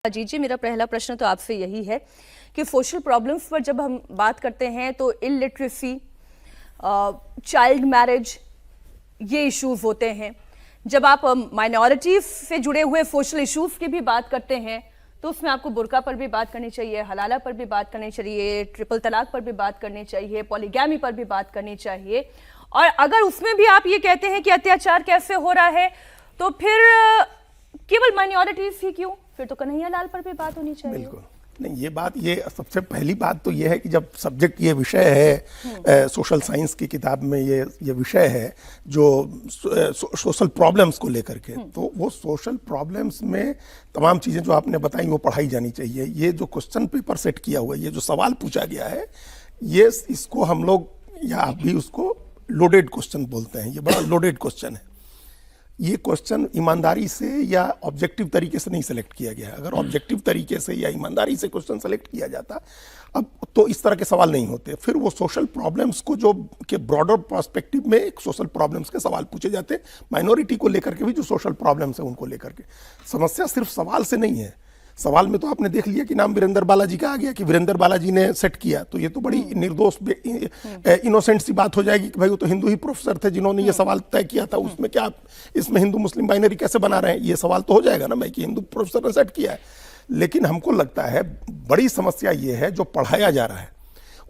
जी जी, मेरा पहला प्रश्न तो आपसे यही है कि सोशल प्रॉब्लम्स पर जब हम बात करते हैं तो इलिटरेसी, चाइल्ड मैरिज, ये इश्यूज होते हैं। जब आप माइनॉरिटीज से जुड़े हुए सोशल इश्यूज की भी बात करते हैं तो उसमें आपको बुर्का पर भी बात करनी चाहिए, हलाला पर भी बात करनी चाहिए, ट्रिपल तलाक पर भी बात करनी चाहिए, पॉलीगैमी पर भी बात करनी चाहिए। और अगर उसमें भी आप ये कहते हैं कि अत्याचार कैसे हो रहा है तो फिर केवल माइनॉरिटीज ही क्यों, फिर तो कन्हैया लाल पर भी बात होनी चाहिए। बिल्कुल नहीं, ये सबसे पहली बात तो ये है कि जब सब्जेक्ट ये विषय है सोशल साइंस की किताब में ये विषय है जो सोशल प्रॉब्लम्स को लेकर के, तो वो सोशल प्रॉब्लम्स में तमाम चीज़ें जो आपने बताई वो पढ़ाई जानी चाहिए। ये जो क्वेश्चन पेपर सेट किया हुआ है, ये जो सवाल पूछा गया है, ये इसको हम लोग या आप भी उसको लोडेड क्वेश्चन बोलते हैं। ये बड़ा लोडेड क्वेश्चन है। ये क्वेश्चन ईमानदारी से या ऑब्जेक्टिव तरीके से नहीं सेलेक्ट किया गया है। अगर ऑब्जेक्टिव तरीके से या ईमानदारी से क्वेश्चन सेलेक्ट किया जाता अब तो इस तरह के सवाल नहीं होते। फिर वो सोशल प्रॉब्लम्स को जो के ब्रॉडर पर्सपेक्टिव में एक सोशल प्रॉब्लम्स के सवाल पूछे जाते, माइनॉरिटी को लेकर के भी जो सोशल प्रॉब्लम्स है उनको लेकर के। समस्या सिर्फ सवाल से नहीं है। सवाल में तो आपने देख लिया कि नाम वीरेंद्र बालाजी का आ गया कि वीरेंद्र बालाजी ने सेट किया, तो ये तो बड़ी निर्दोष इनोसेंट सी बात हो जाएगी कि भाई वो तो हिंदू ही प्रोफेसर थे जिन्होंने ये सवाल तय किया था, उसमें क्या इसमें हिंदू मुस्लिम बाइनरी कैसे बना रहे हैं, ये सवाल तो हो जाएगा ना भाई कि हिंदू प्रोफेसर ने सेट किया है। लेकिन हमको लगता है बड़ी समस्या ये है जो पढ़ाया जा रहा है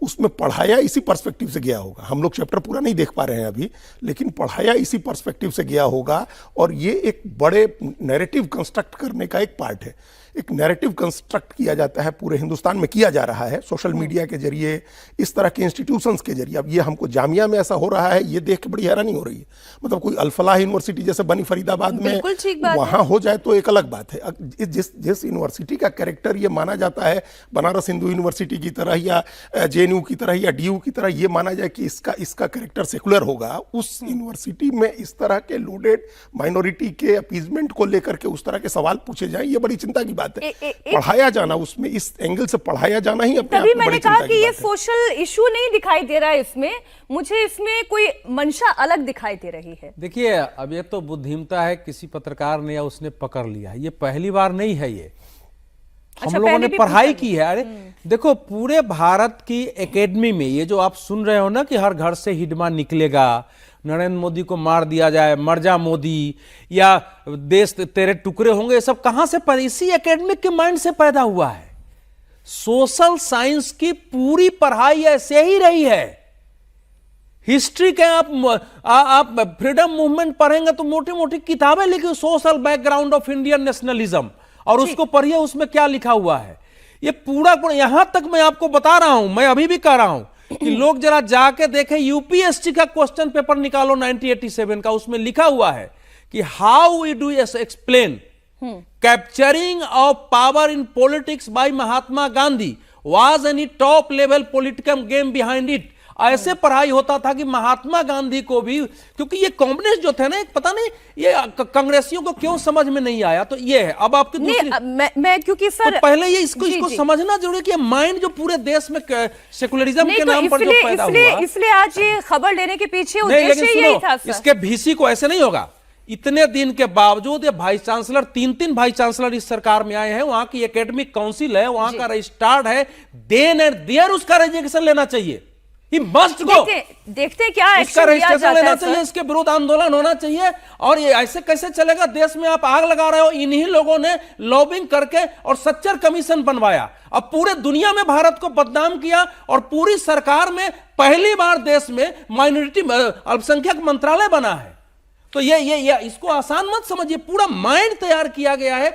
उसमें पढ़ाया इसी पर्सपेक्टिव से गया होगा। हम लोग चैप्टर पूरा नहीं देख पा रहे हैं अभी, लेकिन पढ़ाया इसी पर्सपेक्टिव से गया होगा और ये एक बड़े नैरेटिव कंस्ट्रक्ट करने का एक पार्ट है। एक नैरेटिव कंस्ट्रक्ट किया जाता है, पूरे हिंदुस्तान में किया जा रहा है सोशल मीडिया के जरिए, इस तरह के इंस्टीट्यूशंस के जरिए। अब ये हमको जामिया में ऐसा हो रहा है, ये देख के बड़ी हैरानी हो रही है। मतलब कोई अल-फलाह यूनिवर्सिटी जैसे बनी फरीदाबाद में, वहां हो जाए तो एक अलग बात है। जिस यूनिवर्सिटी का कैरेक्टर ये माना जाता है बनारस हिंदू यूनिवर्सिटी की तरह या जेएनयू की तरह या डीयू की तरह, ये माना जाए कि इसका कैरेक्टर सेकुलर होगा, उस यूनिवर्सिटी में इस तरह के लोडेड माइनॉरिटी के अपीजमेंट को लेकर के उस तरह के सवाल पूछे जाएं, ये बड़ी चिंता की बात है। पढ़ाया जाना, उसमें इस एंगल से पढ़ाया जाना ही अपने आप में बड़ी चिंता की बात है। मैंने कहा कि ये सोशल इशू नहीं दिखाई दे रहा है इसमें, मुझे इसमें कोई मंशा अलग दिखाई दे रही है। देखिए, अब ये तो बुद्धिमता है, किसी पत्रकार ने या उसने पकड़ लिया, ये पहली बार नहीं है। ये हम लोगों ने पढ़ाई की है। अरे देखो, पूरे भारत की एकेडमी में ये जो आप सुन रहे हो ना कि हर घर से हिडमा निकलेगा, नरेंद्र मोदी को मार दिया जाए, मर जा मोदी, या देश तेरे टुकड़े होंगे, ये सब कहां से इसी एकेडमिक के माइंड से पैदा हुआ है। सोशल साइंस की पूरी पढ़ाई ऐसे ही रही है। हिस्ट्री के आप फ्रीडम मूवमेंट पढ़ेंगे तो मोटी मोटी किताबें लिखी, social background of Indian nationalism, और उसको पढ़िए, उसमें क्या लिखा हुआ है। ये पूरा यहां तक मैं आपको बता रहा हूं, मैं अभी भी कह रहा हूं कि लोग जरा जाके देखें, यूपीएससी का क्वेश्चन पेपर निकालो 1987 का, उसमें लिखा हुआ है कि how we do explain capturing of power in politics by Mahatma Gandhi, was any top level political game behind it. ऐसे पढ़ाई होता था कि महात्मा गांधी को भी, क्योंकि ये कम्युनिस्ट जो थे ना, पता नहीं ये कांग्रेसियों को क्यों समझ में नहीं आया। तो ये है अब आपके मैं क्योंकि सर तो पहले ये इसको समझना जरूरी कि माइंड जो पूरे देश में सेकुलरिज्म के नाम पर जो पैदा हुआ, इसलिए आज ये खबर लेने के पीछे उद्देश्य यही था सर। इसके भीसी को ऐसे नहीं होगा। इतने दिन के बावजूद ये वाइस चांसलर, तीन वाइस चांसलर इस सरकार में आए हैं, वहां की एकेडमिक काउंसिल है, वहां का रजिस्ट्रार्ड है, देन एंड देयर उसका रजिस्ट्रेशन लेना चाहिए। देखते क्या इसका रजिस्ट्रेशन लेना चाहिए, इसके विरुद्ध आंदोलन होना चाहिए। और ये ऐसे कैसे चलेगा? देश में आप आग लगा रहे हो, इन्हीं लोगों ने लॉबिंग करके और सच्चर कमीशन बनवाया, अब पूरे दुनिया में भारत को बदनाम किया, और पूरी सरकार में पहली बार देश में माइनॉरिटी अल्पसंख्यक मंत्रालय बना है। तो ये इसको आसान मत समझिए, पूरा माइंड तैयार किया गया है।